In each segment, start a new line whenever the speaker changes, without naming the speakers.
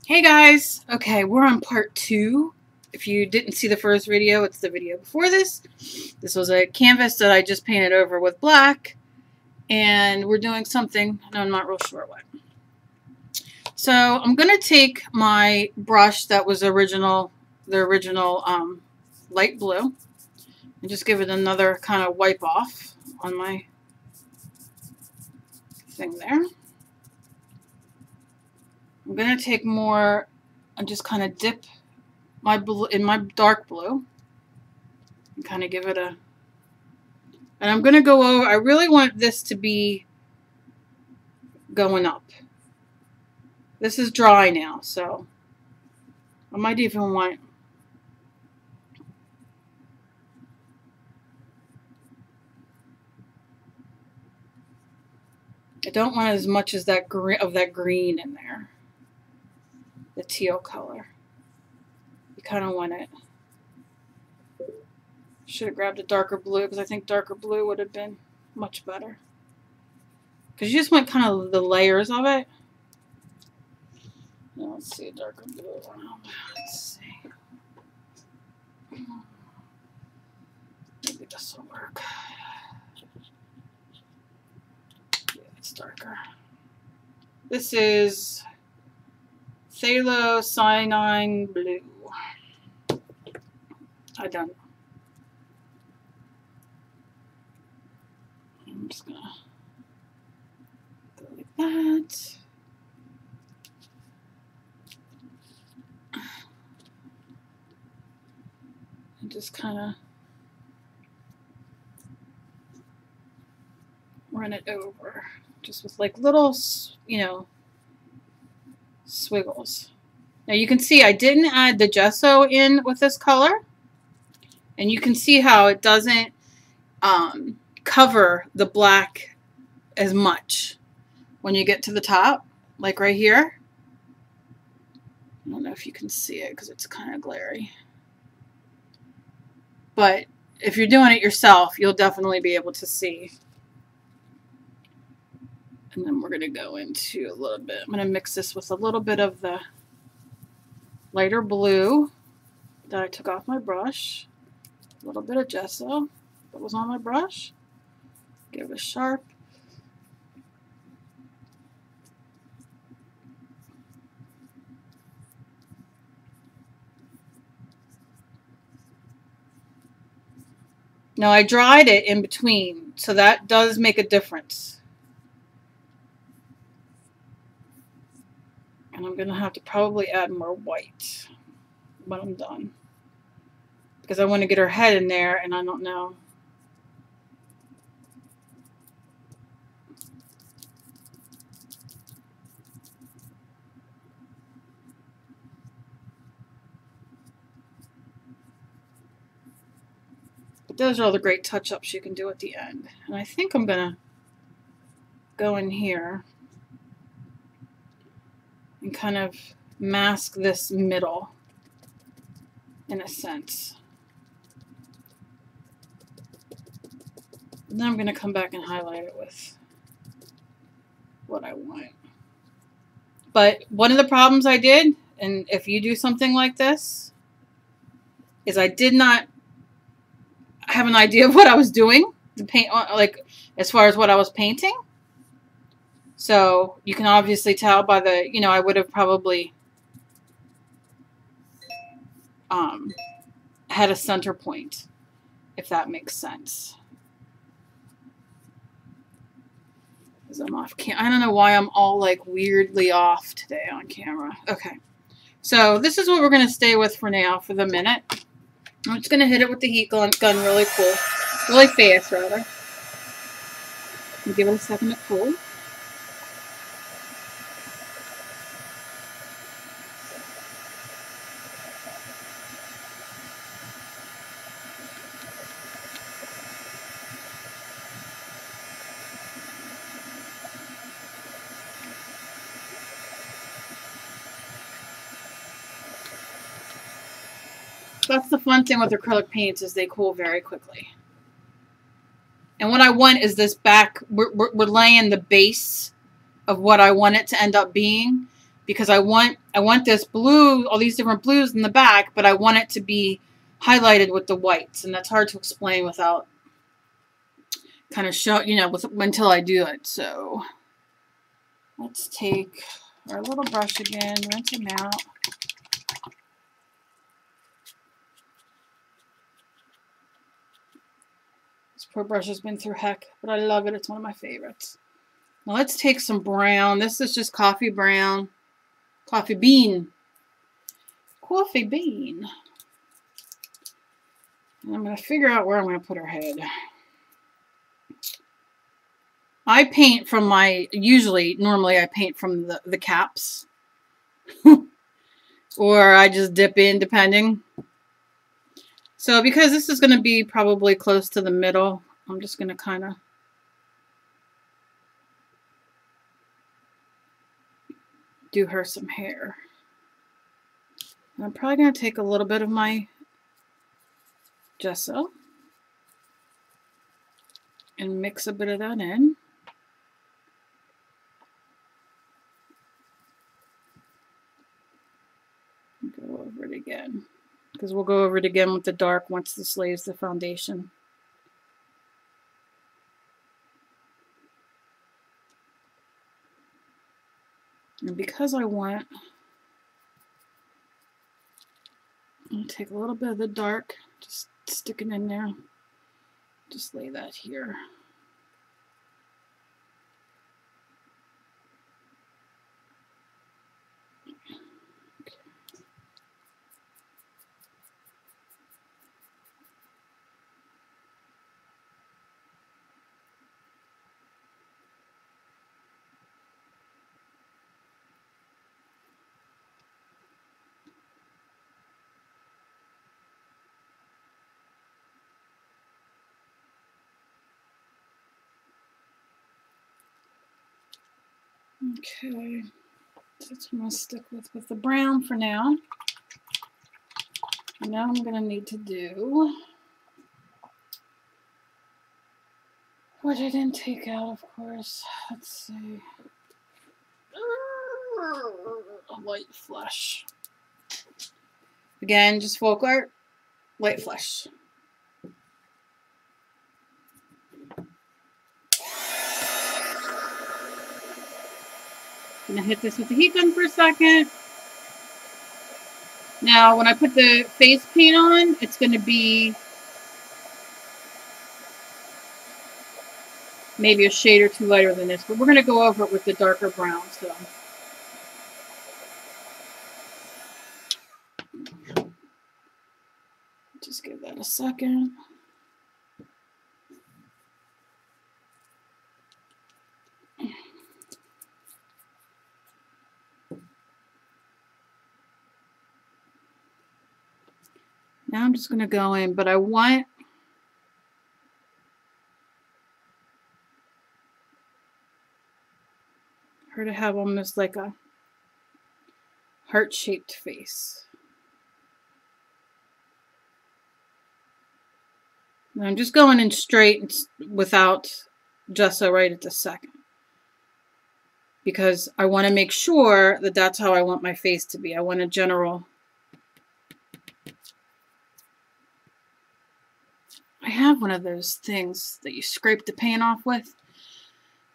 Hey guys! Okay, we're on part 2. If you didn't see the first video, it's the video before this. This was a canvas that I just painted over with black, and we're doing something, and I'm not real sure what. So I'm going to take my brush that was the original light blue, and just give it another kind of wipe off on my thing there. I'm going to take more and just kind of dip my blue in my dark blue and kind of give it a, and I'm going to go over, I really want this to be going up. This is dry now, so I might even want, I don't want as much as that green in there, the teal color. You kind of want it. Should have grabbed a darker blue because I think darker blue would have been much better. Because you just want kind of the layers of it. Now, let's see a darker blue around. Let's see. Maybe this will work. Yeah, it's darker. This is Cyanine Blue. I don't know. I'm just gonna go like that. And just kind of run it over, just with like little, you know, swiggles. Now you can see I didn't add the gesso in with this color, and you can see how it doesn't cover the black as much when you get to the top, like right here. I don't know if you can see it because it's kind of glary. But if you're doing it yourself, you'll definitely be able to see. And then we're going to go into a little bit. I'm going to mix this with a little bit of the lighter blue that I took off my brush. A little bit of gesso that was on my brush. Give it a sharp. Now I dried it in between, so that does make a difference. And I'm going to have to probably add more white when I'm done. Because I want to get her head in there, and I don't know. But those are all the great touch-ups you can do at the end. And I think I'm going to go in here and kind of mask this middle in a sense. And then I'm going to come back and highlight it with what I want. But one of the problems I did, and if you do something like this, is I did not have an idea of what I was doing to paint, like as far as what I was painting. So you can obviously tell by the, you know, I would have probably had a center point, if that makes sense. Because I'm off camera. I don't know why I'm all like weirdly off today on camera. Okay. So this is what we're going to stay with for now for the minute. I'm just going to hit it with the heat gun really cool. Really fast, rather. And give it a second to cool. That's the fun thing with acrylic paints, is they cool very quickly. And what I want is this back, we're laying the base of what I want it to end up being. because I want this blue, all these different blues in the back, but I want it to be highlighted with the whites, and that's hard to explain without kind of show, you know, until I do it. So let's take our little brush again, rinse them out. This poor brush has been through heck, but I love it. It's one of my favorites. Now let's take some brown. This is just coffee brown. Coffee bean. Coffee bean. And I'm going to figure out where I'm going to put her head. I paint from my, normally I paint from the caps. Or I just dip in depending. So because this is going to be probably close to the middle, I'm just going to kind of do her some hair. And I'm probably going to take a little bit of my gesso and mix a bit of that in. Go over it again, because we'll go over it again with the dark once this lays the foundation. And because I want, I'll take a little bit of the dark, just stick it in there, just lay that here. Okay, so that's what I'm going to stick with the brown for now. And now I'm going to need to do what I didn't take out, of course. Let's see. A light flush. Again, just folk art, light flush. I'm going to hit this with the heat gun for a second. Now, when I put the face paint on, it's going to be maybe a shade or two lighter than this, but we're going to go over it with the darker brown. So, just give that a second. Now I'm just going to go in, but I want her to have almost like a heart-shaped face. And I'm just going in straight without gesso right at the second, because I want to make sure that that's how I want my face to be. I want a general. I have one of those things that you scrape the paint off with.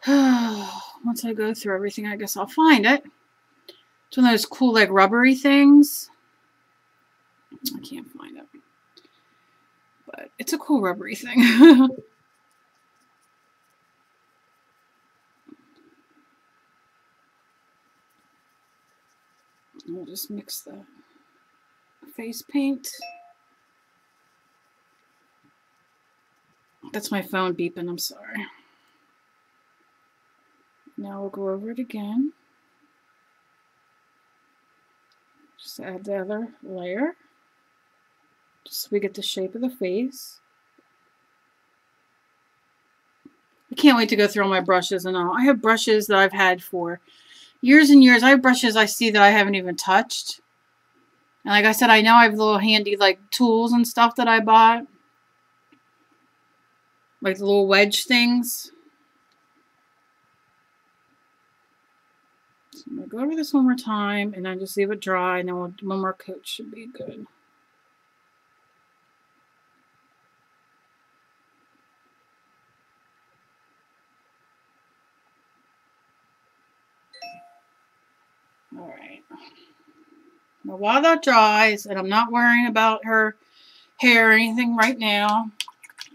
Once I go through everything, I guess I'll find it. It's one of those cool, like, rubbery things. I can't find it. But it's a cool rubbery thing. We'll just mix the face paint. That's my phone beeping, I'm sorry. Now we'll go over it again. Just add the other layer, just so we get the shape of the face. I can't wait to go through all my brushes and all. I have brushes that I've had for years and years. I have brushes I see that I haven't even touched. And like I said, I know I have little handy like tools and stuff that I bought. Like the little wedge things. So I'm going to go over this one more time and then just leave it dry, and then one more coat should be good. All right. Now while that dries, and I'm not worrying about her hair or anything right now,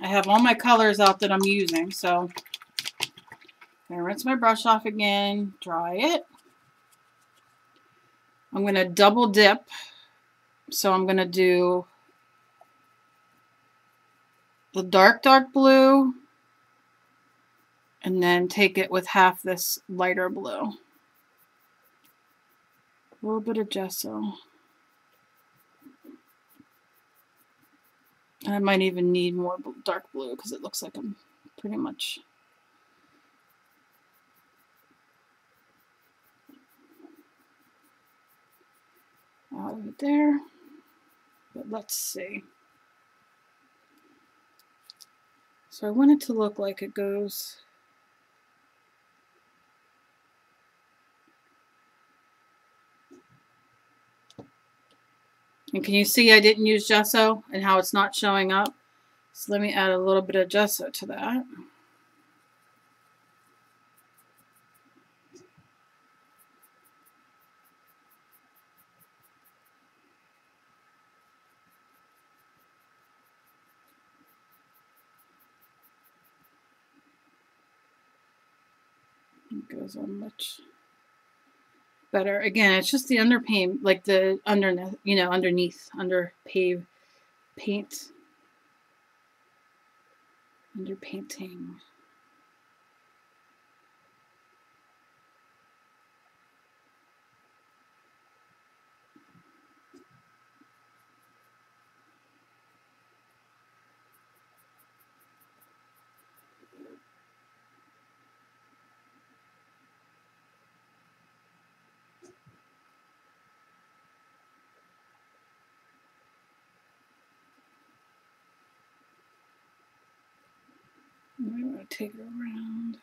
I have all my colors out that I'm using, so I'm going to rinse my brush off again, dry it. I'm going to double dip, so I'm going to do the dark blue, and then take it with half this lighter blue. A little bit of gesso. And I might even need more dark blue because it looks like I'm pretty much out of it there. But let's see. So I want it to look like it goes and can you see I didn't use gesso and how it's not showing up? So let me add a little bit of gesso to that. It goes on much better. Again, it's just the underpaint, like the underneath, you know, underneath, under paint, under painting. I'm going to take it around.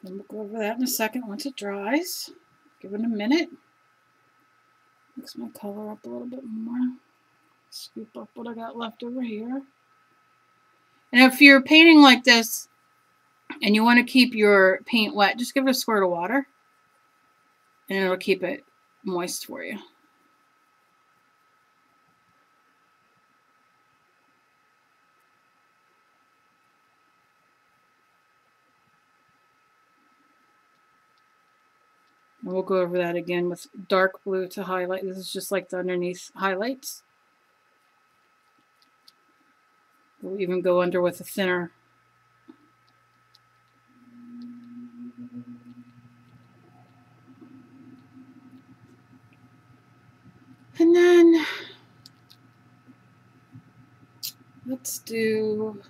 And we'll go over that in a second once it dries. Give it a minute. Mix my color up a little bit more. Scoop up what I got left over here. And if you're painting like this and you want to keep your paint wet, just give it a squirt of water and it'll keep it moist for you. And we'll go over that again with dark blue to highlight. This is just like the underneath highlights. We'll even go under with a thinner. And then let's do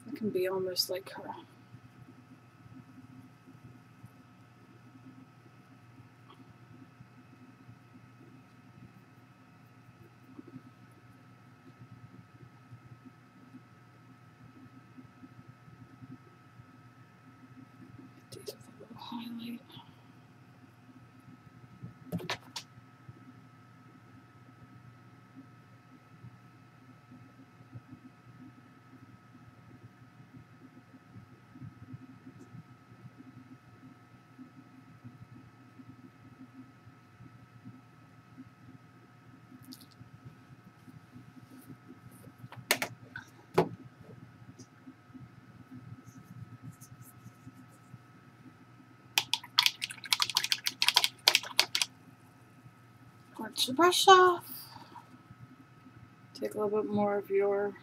it can be almost like her. Do with a little highlight. Rinse your brush off. Take a little bit more of your,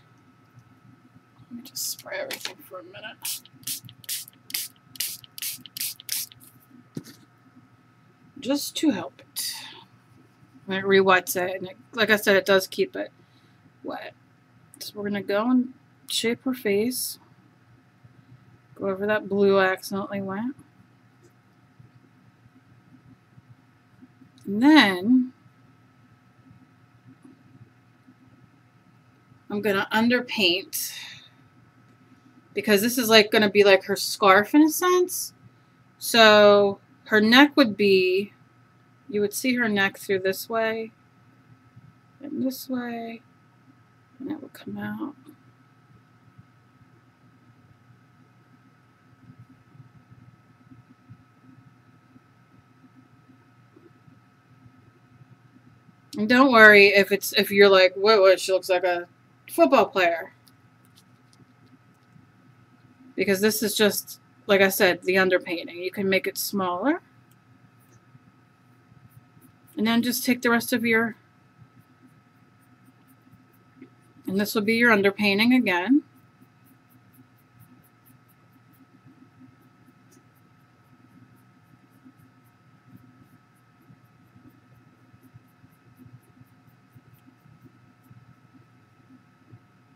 let me just spray everything for a minute. Just to help it. when it re-wets it. And it, like I said, it does keep it wet. So we're going to go and shape her face. Go over that blue I accidentally went. And then I'm going to underpaint, because this is like going to be like her scarf in a sense. So her neck would be, you would see her neck through this way and this way, and it would come out. And don't worry if you're like, whoa, she looks like a football player. Because this is just, like I said, the underpainting. You can make it smaller. And then just take the rest of your, and this will be your underpainting again.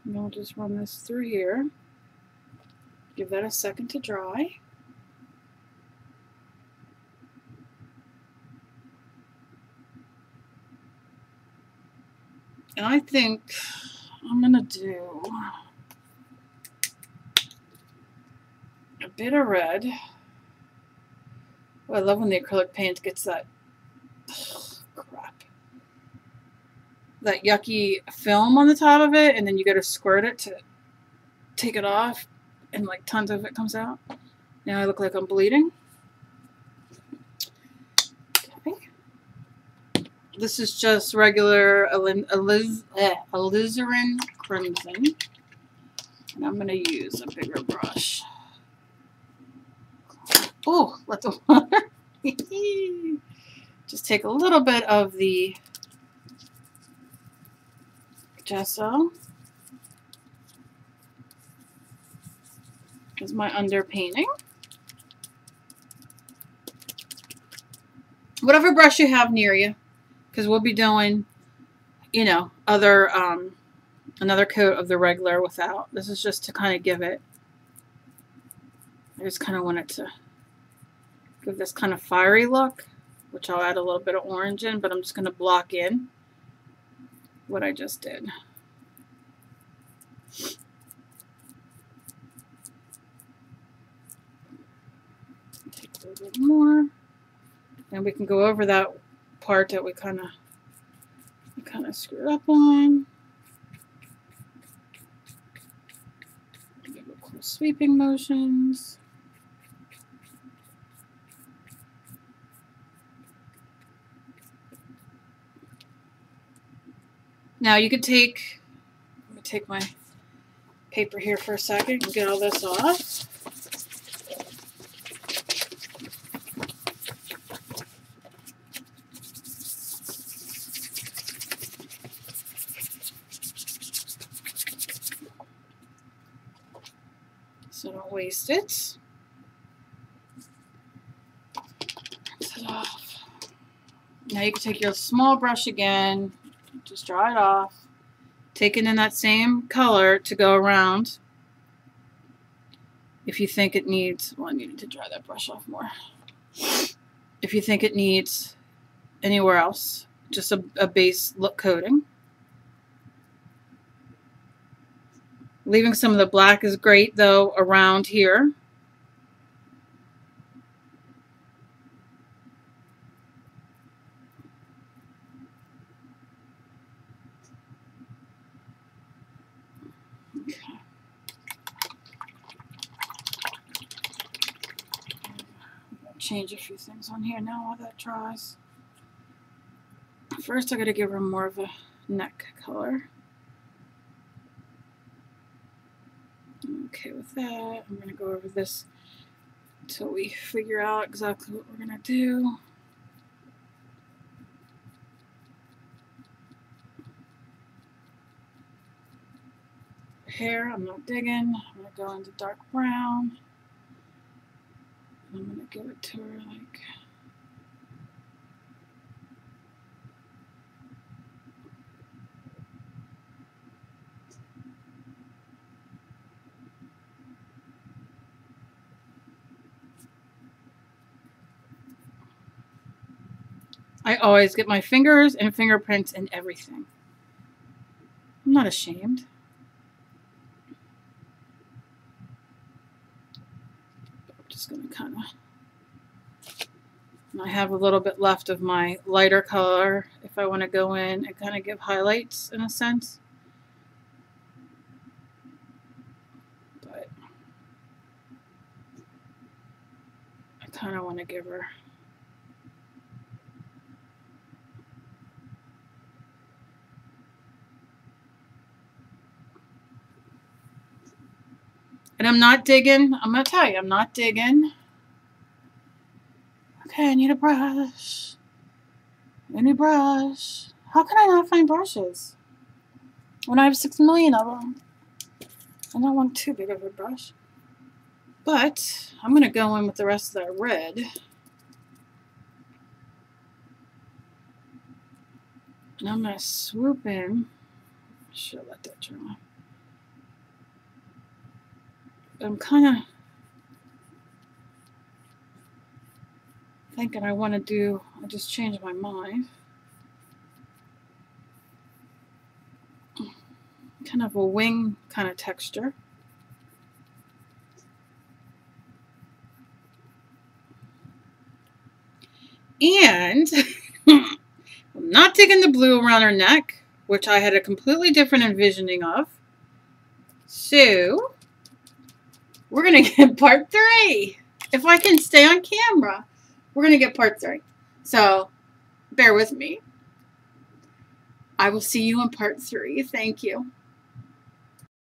And we'll just run this through here. Give that a second to dry. And I think I'm going to do a bit of red. Oh, I love when the acrylic paint gets that crap. That yucky film on the top of it, and then you got to squirt it to take it off, and like tons of it comes out. Now I look like I'm bleeding. Okay. This is just regular alizarin crimson. And I'm going to use a bigger brush. Oh, let the water. Just take a little bit of the gesso as my underpainting. Whatever brush you have near you, because we'll be doing, you know, other another coat of the regular without. This is just to kind of give it, I just kind of want it to give this kind of fiery look, which I'll add a little bit of orange in, but I'm just going to block in what I just did. Take a little bit more, and we can go over that part that we kind of screwed up on. Give it cool sweeping motions. Now you could take, let me take my paper here for a second and get all this off. So don't waste it. Rinse it off. Now you can take your small brush again, just dry it off. Take it in that same color to go around. If you think it needs, well, I needed to dry that brush off more. If you think it needs anywhere else, just a base look coating. Leaving some of the black is great though around here. Okay. Change a few things on here now while that dries. First I gotta give her more of a neck color. Okay with that. I'm gonna go over this until we figure out exactly what we're gonna do. Hair, I'm not digging. I'm gonna go into dark brown. I'm gonna give it to her like I always get my fingers and fingerprints and everything. I'm not ashamed. I'm just going to kind of... I have a little bit left of my lighter color if I want to go in and kind of give highlights in a sense. But I kind of want to give her... And I'm not digging. I'm going to tell you, I'm not digging. Okay, I need a brush. I need a brush. How can I not find brushes when I have 6 million of them? I don't want too big of a brush. But I'm going to go in with the rest of that red. And I'm going to swoop in. I should let that dry. I'm kind of thinking I want to do, I just changed my mind. Kind of a wing kind of texture. And I'm not digging the blue around her neck, which I had a completely different envisioning of. So we're going to get part 3. If I can stay on camera, we're going to get part 3. So bear with me. I will see you in part 3. Thank you.